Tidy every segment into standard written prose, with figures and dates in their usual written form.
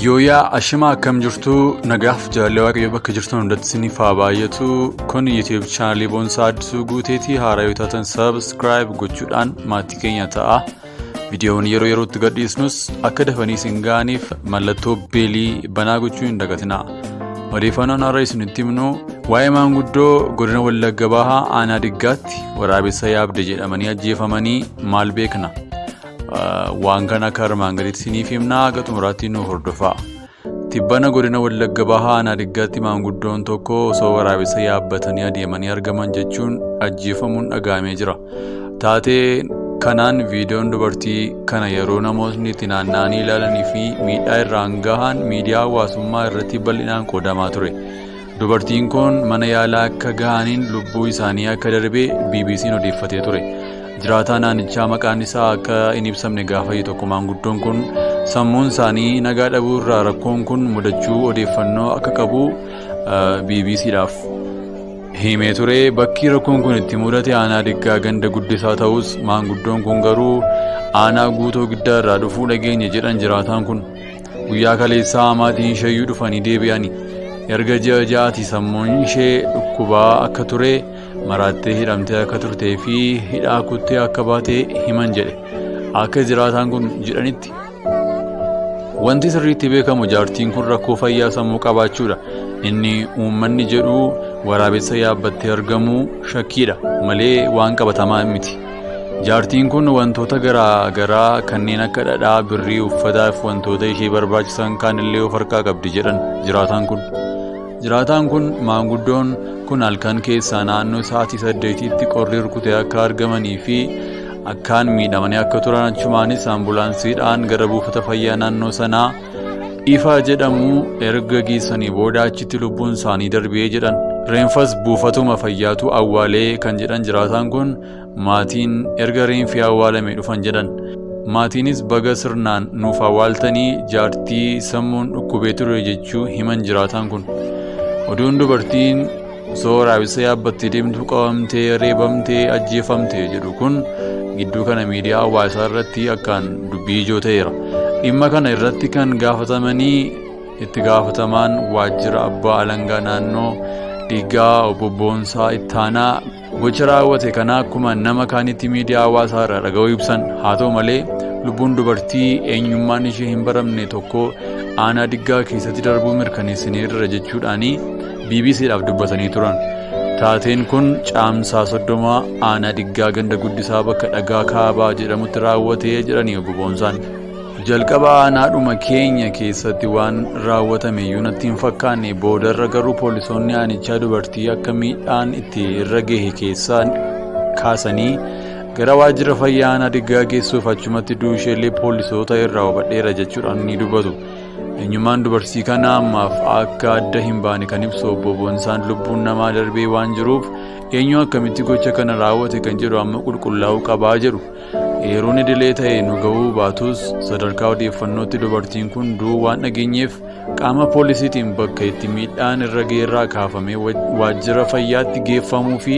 Yooyaa ashima akkam jirtu nagaaf jaalala waaqayyo bakka jirtan hundatti isiniif haa baay'atu. Kun YouTube channel Boonsaa Addisuu Guuteetii haaraa yoo taatan subscribe gochuudhaan maatii keenya ta'a. Viidiyoon yeroo yerootti gadhiisnus akka dafanii isin ga'aniif mallattoo beelii banaa gochuu hin dagatinaa. Odeeffannoon har'a isinitti himnu waa'ee maanguddoo godina Wallagga Bahaa aanaa Diggaatti waraabessa yaabde jedhamanii ajjeefamanii maal beekna? Waan kana karmaan gaditti isiniif himnaa haga xumuraatti nu hordofaa. Tibbana godina Wallagga Bahaa aanaa Diggaatti maanguddoon tokko osoo waraabessa yaabbatanii adeemanii argaman jechuun ajjeefamuun dhaga'amee jira. Taatee kanaan viidiyoon dubartii kana yeroo namootni itti naanna'anii ilaalanii fi miidhaa irraan gahan miidiyaa hawaasummaa irratti bal'inaan qoodamaa ture. Dubartiin kun mana yaalaa akka gahaniin lubbuu isaanii akka darbe BBC'n odeeffatee ture. Jiraataa naannichaa maqaan isaa akka hin ibsamne gaafate tokko maanguddoon kun sammuun isaanii nagaa dhabuu irraa rakkoon kun mudachuu odeeffannoo akka qabu BBC'dhaaf himee ture. Bakki rakkoon kun itti mudate aanaa Diggaa ganda guddisaa ta'us maanguddoon kun garuu aanaa guutoo giddaa irraa dhufuu dhageenye jedhan jiraataan kun. Guyyaa kaleessaa maatiin isheeyyuu dhufanii deebi'ani. Erga ji'a ja'aati sammuun ishee dhukkubaa akka ture maraattee hidhamtee akka turtee fi hidhaa kuttee akka baate himan jedhe. Akka jiraataan kun jedhanitti wanti sirriitti beekamu jaartiin kun rakkoo fayyaa sammuu qabaachuudha. Inni uummanni jedhu waraabessa yaabbattee argamuu shakkiidha malee waan qabatamaa miti. Jaartiin kun wantoota garaa garaa kanneen akka dhadhaa, birrii, uffataa fi wantoota ishee barbaachisan kaanillee of harkaa qabdi jedhan jiraataan kun. Jiraataan kun maanguddoon kun halkan keessaa naannoo sa'aatii 8tti qorri rukutee akka argamanii fi akkaan miidhamanii akka turan achumaanis ambulaansiidhaan gara buufata fayyaa naannoo sanaa Ifaa jedhamu erga geessanii booda achitti lubbuun isaanii darbee jedhan. Reenfas buufatuma fayyaatu awwaalee kan jedhan jiraataan kun maatiin erga reenfi awwaalame dhufan jedhan. Maatiinis baga sirnaan nuuf awwaaltanii jaartii sammuun dhukkubee ture jechuu himan jiraataan kun. Oduun dubartiin osoo waraabessa yaabbattee deemtu qabamtee reebamtee ajjeefamte jedhu kun gidduu kana miidiyaa hawaasaa irratti akkaan dubbii ijoo ta'eera. Dhimma kana irratti kan gaafatamanii itti gaafatamaan waajjira abbaa alangaa naannoo Diggaa obbo Boonsaa Ittaanaa gocha raawwate kana akkuma nama kaanitti miidiyaa hawaasaa irraa dhaga'uu ibsan. Haa ta'u malee lubbuun dubartii eenyummaan ishee hin baramne tokko aanaa Diggaa keessatti darbuu mirkaneessineerra jechuudhaanii BBC'dhaaf dubbatanii turan. Taateen kun caamsaa 30 aanaa Diggaa ganda guddisaa bakka dhagaa kaabaa jedhamutti raawwatee jedhanii obbo Boonsaan. Jalqaba aanaadhuma keenya keessatti waan raawwatame iyyuu natti hin fakkaanne boodarra garuu poolisoonni aanichaa dubartii akka miidhaan itti irra gahe keessaa kaasanii gara waajjira fayyaa aanaa Diggaa geessuuf achumatti duusheellee poolisoota irraa hubadheera jechuudhaan ni dubbatu. Eenyummaan dubartii kana ammaaf akka adda hin baane kan ibsu obbo Boonsaan lubbuun namaa darbee waan jiruuf eenyu akkamitti gocha kana raawwate kan jedhu amma qulqullaa'uu qabaa jedhu. Yeroon idilee ta'e nu ga'uu baatus sadarkaa odeeffannootti dubartiin kun du'uu waan dhageenyeef qaama poolisiitiin bakka itti miidhaan irra geerraa kaafamee waajjira fayyaatti geeffamuu fi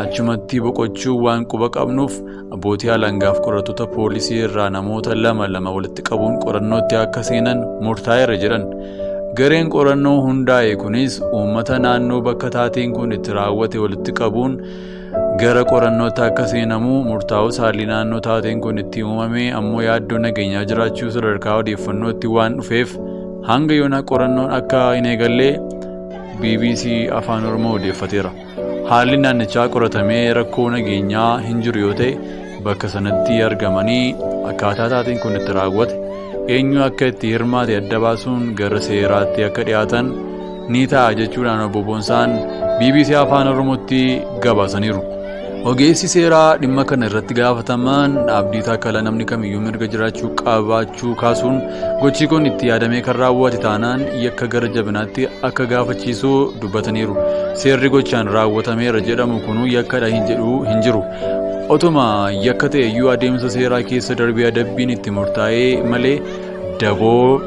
achumatti boqochuu waan quba qabnuuf abbootii alangaaf qorattoota poolisii irraa namoota lama walitti qabuun qorannootti akka seenan murtaa'eera jedhan. Gareen qorannoo hundaa'e kunis uummata naannoo bakka taateen kun itti raawwate walitti qabuun gara qorannootti akka seenamu murtaa'us haalli naannoo taateen kun itti uumame ammoo yaaddoo nageenyaa jiraachuu sadarkaa odeeffannootti waan dhufeef hanga yoona qorannoon akka hin eegallee BBC Afaan Oromoo odeeffateera. Haalli naannichaa qoratamee rakkoo nageenyaa hin jiru yoo ta'e bakka sanatti argamanii akkaataa taateen kun itti raawwate eenyu akka itti hirmaate adda baasuun gara seeraatti akka dhiyaatan ni ta'a jechuudhaan obbo Boonsaan BBC Afaan Oromootti gabaasaniiru. Ogeessi seeraa dhimma kana irratti gaafataman Abdii Taakkalaa namni kamiyyuu mirga jiraachuu qabaachuu kaasuun gochi kun itti yaadamee kan raawwate taanaan yakka gara jabinaatti akka gaafachiisu dubbataniiru. Seerri gochaan raawwatameera jedhamu kunuu yakkadha hin jiru. Otuma yakka ta'e iyyuu adeemsa seeraa keessa darbee adabbiin itti murtaa'ee malee daboo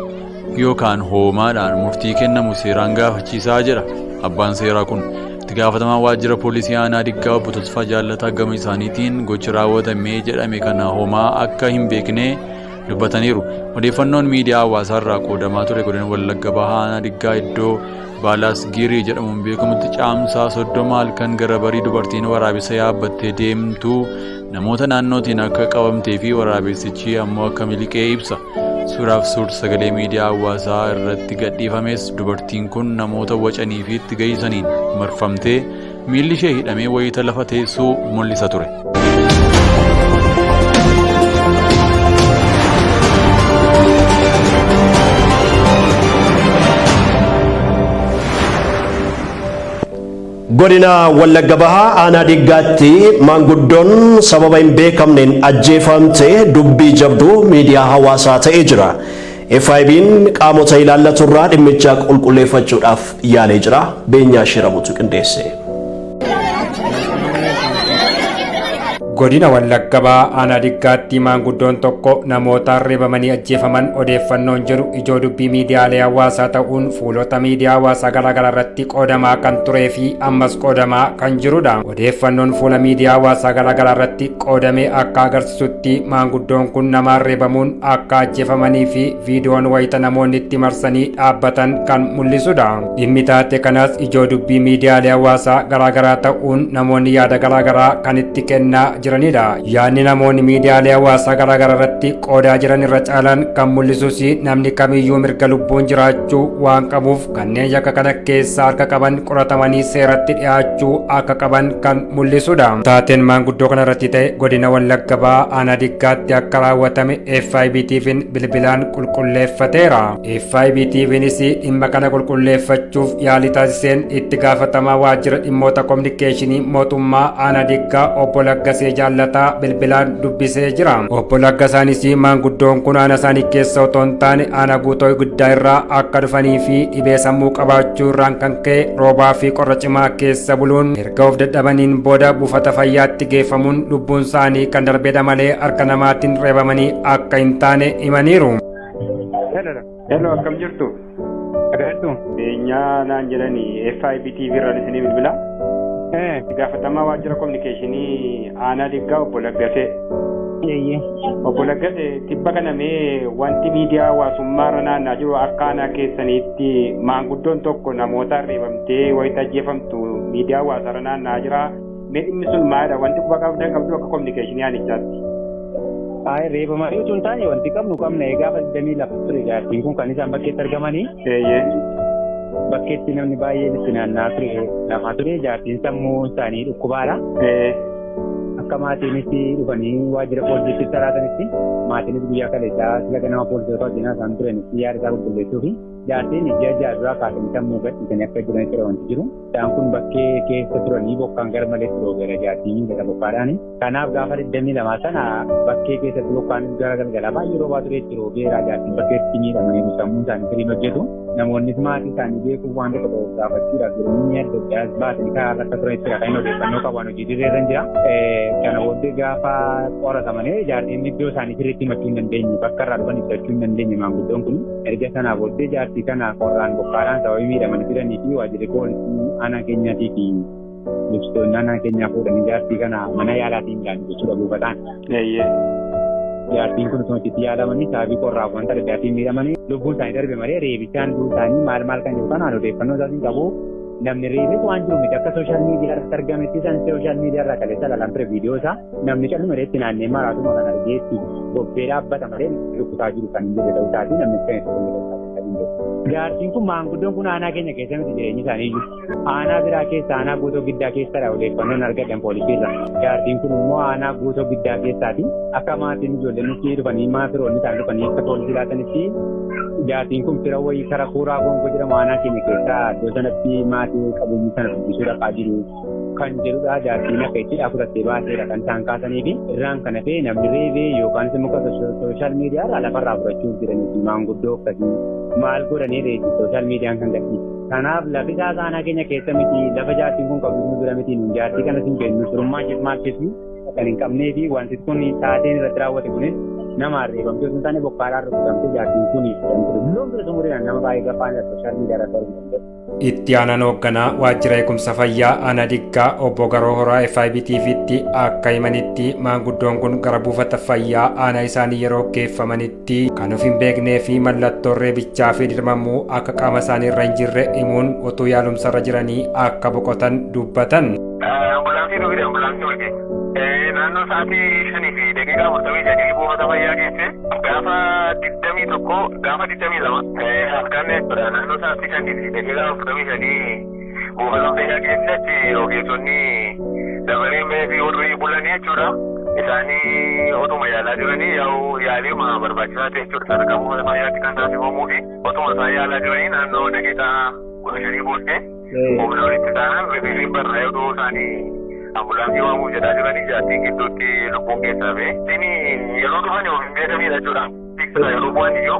yookaan hoomaadhaan murtii kennamu seeraan gaafachiisaa jedha abbaan seeraa kun. Itti gaafatamaa waajjira poolisii aanaa Diggaa obbo Tasfaa Jaallataa gama isaaniitiin gocha raawwatamee jedhame kana homaa akka hin beekne dubbataniiru. Odeeffannoon miidiyaa hawaasaa irraa qoodamaa ture godina Wallagga Bahaa Aanaa Diggaa iddoo Baalaas Girii jedhamuun beekamutti caamsaa 30 halkan gara barii dubartiin waraabessa yaabbattee deemtu namoota naannootiin akka qabamtee fi waraabessichi ammoo akka miliqee ibsa. Suuraaf suur-sagalee miidiyaa hawaasaa irratti gadhiifames dubartiin kun namoota wacanii fi itti geessaniin marfamtee miilli ishee hidhamee wayita lafa teessuu mul'isa ture. Godina Wallagga Bahaa Aanaa Diggaatti maanguddoon sababa hin beekamneen ajjeefamte dubbii jabduu miidiyaa hawaasaa ta'ee jira. FIB'n qaamota ilaallatu irraa dhimmicha qulqulleeffachuudhaaf yaalee jira. Beenyaa Shiramutu qindeesse. Godina Wallagga Bahaa Aanaa Diggaatti maanguddoon tokko namoota reebamanii ajjeefaman odeeffannoon jedhu ijoo dubbii miidiyaalee hawaasaa ta'uun fuulota miidiyaa hawaasaa garaagaraa irratti qoodamaa kan turee fi ammas qoodamaa kan jirudha. Odeeffannoon fuula miidiyaa hawaasaa garaagaraa irratti qoodamee akka agarsiisutti maanguddoon kun namaan reebamuun akka ajjeefamanii fi viidiyoon wayita namoonni itti marsanii dhaabbatan kan mul'isudha. Dhimmi taate kanas ijoo dubbii miidiyaalee hawaasaa garaagaraa ta'uun namoonni yaada garaagaraa kan itti kennaa jiranidha. Yaadni namoonni miidiyaalee hawaasaa garaagaraa irratti qoodaa jiran irra caalan kan mul'isus namni kamiyyuu mirga lubbuun jiraachuu waan qabuuf kanneen yakka kana keessa harka qaban qoratamanii seeratti dhiyaachuu akka qaban kan mul'isudha. Taateen maanguddoo kana irratti ta'e godina Wallagga Bahaa Aanaa Diggaatti akka raawwatame FIBTV'n bilbilaan qulqulleeffateera. FIBTV'nis dhimma kana qulqulleeffachuuf yaalii taasiseen itti gaafatamaa waajjira dhimmoota kominikeeshinii mootummaa Aanaa Diggaa obbo Laggasee Jaallataa bilbilaan dubbisee jira. Obbo Laggasaanis maanguddoon kun aanaa isaanii keessa otoo hin taane aanaa guutoo guddaa irraa akka dhufanii fi dhibee sammuu qabaachuu irraan kan ka'e roobaa fi qorra cimaa keessa buluun erga of dadhabaniin booda buufata fayyaatti geeffamuun lubbuun isaanii kan darbedha malee harka namaatiin reebamanii akka hin taane himaniiru. Hello, akkam jirtu? Agartu? Eenyaa naan jedhanii FIBTV irraan isinii bilbila. Gaafatamaa waajjira kominikeeshinii Aanaa Diggaa obbo Laggasee. Obbo Laggasee tibba kana mee wanti miidiyaa hawaasummaa irra naannaa jiru akka aanaa keessaniitti maanguddoon tokko namoota reebamtee wayita ajjeefamtu miidiyaa hawaasaa irra naannaa jira. Mee dhimmi sun maalidha? Wanti quba qabdan qabdu akka kominikeeshinii aanichaatti. Reebamanii utuu hin taane wanti qabna egaa 22 ture jaartiin kun kan isaan bakkeetti argamanii. Bakkeetti namni baay'een itti naanna'aa ture lafaa ture jaartiin sammuu isaanii dhukkubaadha. Akka maatiinis dhufanii waajjira poolisiitti salaatanitti maatiinis guyyaa kaleessaa sila ganama poolisoota wajjin isaan turanitti yaada isaa qulqulleessuu fi jaartiin ijja duraa kaasanii sammuu gadhiisanii akka jiran ture wanti jiru. Isaan kun bakkee keessa turanii bokkaan gara malee roobera jaartiin gada bokkaadhaani. Kanaaf gaafa 22 sana bakkee keessatti bokkaan gara galgalaa baay'ee roobaa tureetti roobeera jaartiin bakkeetti miidhamanii sammuu isaanii sirriin hojjetu. Namoonnis maatii isaanii beekuuf waan tokko ta'uuf gaafachuudhaaf jireenyi adda addaa baasanii karaa akka turanitti kan odeeffannoo qaban hojii dirreerra jira. Kana booddee gaafa qoratamanii jaartiin iddoo isaanii sirriitti himachuu hin dandeenye bakka irraa dhufan ibsachuu hin dandeenye maanguddoon kun erga sanaa booddee jaartii kana qorraan bokkaadhaan sababii miidhamanii jiranii fi waajjirri poolisii aanaa keenyaatii fi ibsitoonni aanaa keenyaa fuudhanii jaartii kana mana yaalaatiin ilaalu jechuudha buufataan. Jaartiin kun osoo itti yaalamanii sababii qorraaf wanta adda addaatiin miidhamanii lubbuun isaanii darbe malee reebichaan du'uu isaanii maal kan jiru kanaan odeeffannoo isaatiin qabu. Namni reebis waan jiru miti akka sooshaal miidiyaa irratti argametti isaan sooshaal miidiyaa irraa kaleessa ilaalan ture viidiyoo isaa namni callume itti naannee maraatuma kan argeetti bobbee dhaabbata malee rukkutaa jiru kan hin jirre ta'uu isaatii namni kan itti fayyadamu. Jaartiin kun maanguddoon kun aanaa keenya keessa miti jireenyi isaanii iyyuu. Aanaa biraa keessa aanaa guutoo giddaa keessadha odeeffannoon argatan poolisiirra. Jaartiin kun immoo aanaa guutoo giddaa keessaati. Akka maatiin ijoolleen nuti dhufanii maatiroonni isaan dhufanii akka poolisii laatanitti jaartiin kun fira wayii karaa kuuraa gongo jedhamu aanaa keenya keessaa iddoo sanatti maatii qabeenyi sana dubbisuu dhaqaa jiru kan jedhudha. Jaartiin akka itti fudhattee baaseedha kan isaan kaasanii fi irraan kana ta'e namni reebee yookaan immoo sooshaal miidiyaa irraa lafarraa fudhachuuf jedhanii maanguddoo akkasii maal godhanii reebi sooshaal miidiyaan kan gadhiisu. Kanaaf lafi isaa aanaa keenya keessa miti lafa jaartiin kun qabdu nu bira miti nuun jaartii kanas hin beeknu surummaa maal keessi kan hin qabnee fi wanti kun taateen irratti raawwate kunis nama reebamtee osoo hin taane bokkaadhaan rukutamtee jaartiin kuni jedhamtu loon bira sumuudhaan nama baay'ee gafaan sooshaal miidiyaa irratti argamu danda'u. Itti aanaan hoogganaa waajjira eegumsa fayyaa Aanaa Diggaa obbo Garoo Horaa FIBTVtti akka himanitti maanguddoon kun gara buufata fayyaa aanaa isaanii yeroo geeffamanitti kan of hin beeknee fi mallattoo reebichaa fi dirmamuu akka qaama isaanii irra hin jirre himuun utuu yaalumsarra jiranii akka boqotan dubbatan. Naannoo sa'aatii 5 fi daqiiqaa 45 buufata fayyaa geesse gaafa 22 halkan jechuudha. Naannoo sa'aatii 5 fi daqiiqaa 45 buufata fayyaa geesse achi ogeessonni dabaree meetii warri bulanii jechuudha. Isaanii otuma yaalaa jiranii yaaliima barbaachisaa ta'e jechuudha. Sadarkaa buufata fayyaatti kan taasifamuu fi otuma isaan yaalaa jiranii naannoo daqiiqaa 15 booddee humna walitti ta'an rifiifiin barraa'ee oduu isaanii ambulaansii waamuu jedhaa jiranii jaartiin gidduutti lubbuun keessaa ba'e. Inni yeroo dhufan of hin beekamidha jechuudha. Tiksita yeroo bu'an iyyuu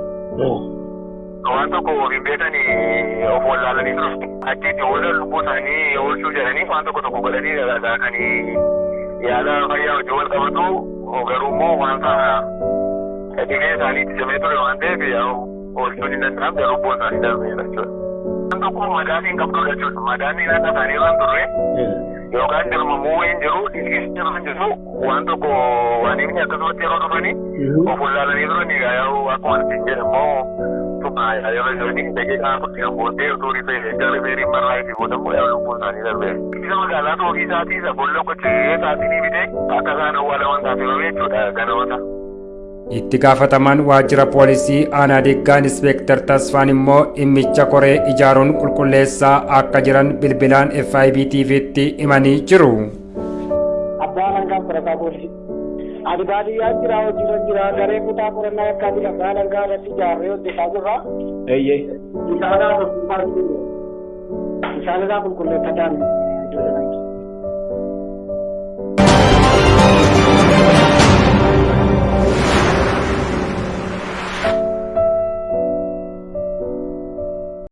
waan tokko of hin beekanii of wallaalanii jiru. Achitti wal lubbuu isaanii oolchuu jedhanii waan tokko godhanii dalagaa kan yaala fayyaa wajjin wal qabatu garuu immoo wanta dhibee isaaniitti jamee ture waan ta'eef oolchuun hin danda'amne lubbuun isaanii darbeera jechuudha. Waan tokko madaan hin qabdudha jechuudha. Madaan naannoo isaanii irraan turre yookaan dirmamuu hin jiru, dhiigisni hin jiru, waan tokko waan inni akkasumatti yeroo dhufanii of wallaalanii turanii akkuma ittiin jedhamu tuma yeroo jiranii daqiiqaa 40 booddee utuu rifeerii marraa itti boodamu lubbuun isaanii darbeera. Isa magaalaa Tookii isaatii isa boolla qochee isaatii bite akka isaan awwaalaman taasifame jechuudha ganamoota. Itti gaafatamaan waajjira poolisii Aanaa Diggaa Inspektar Tasfaan immoo dhimmicha koree ijaaruun qulqulleessaa akka jiran bilbilaan FIBTVtti himanii jiru. Abbaan hangaan barataa poolisii. Ati baadiyyaa jira hojiirra jira garee kutaa qorannaa akka ati abbaan hangaa irratti ijaarree hojjetaa jirra. Isaanirraa qulqulleeffadhaan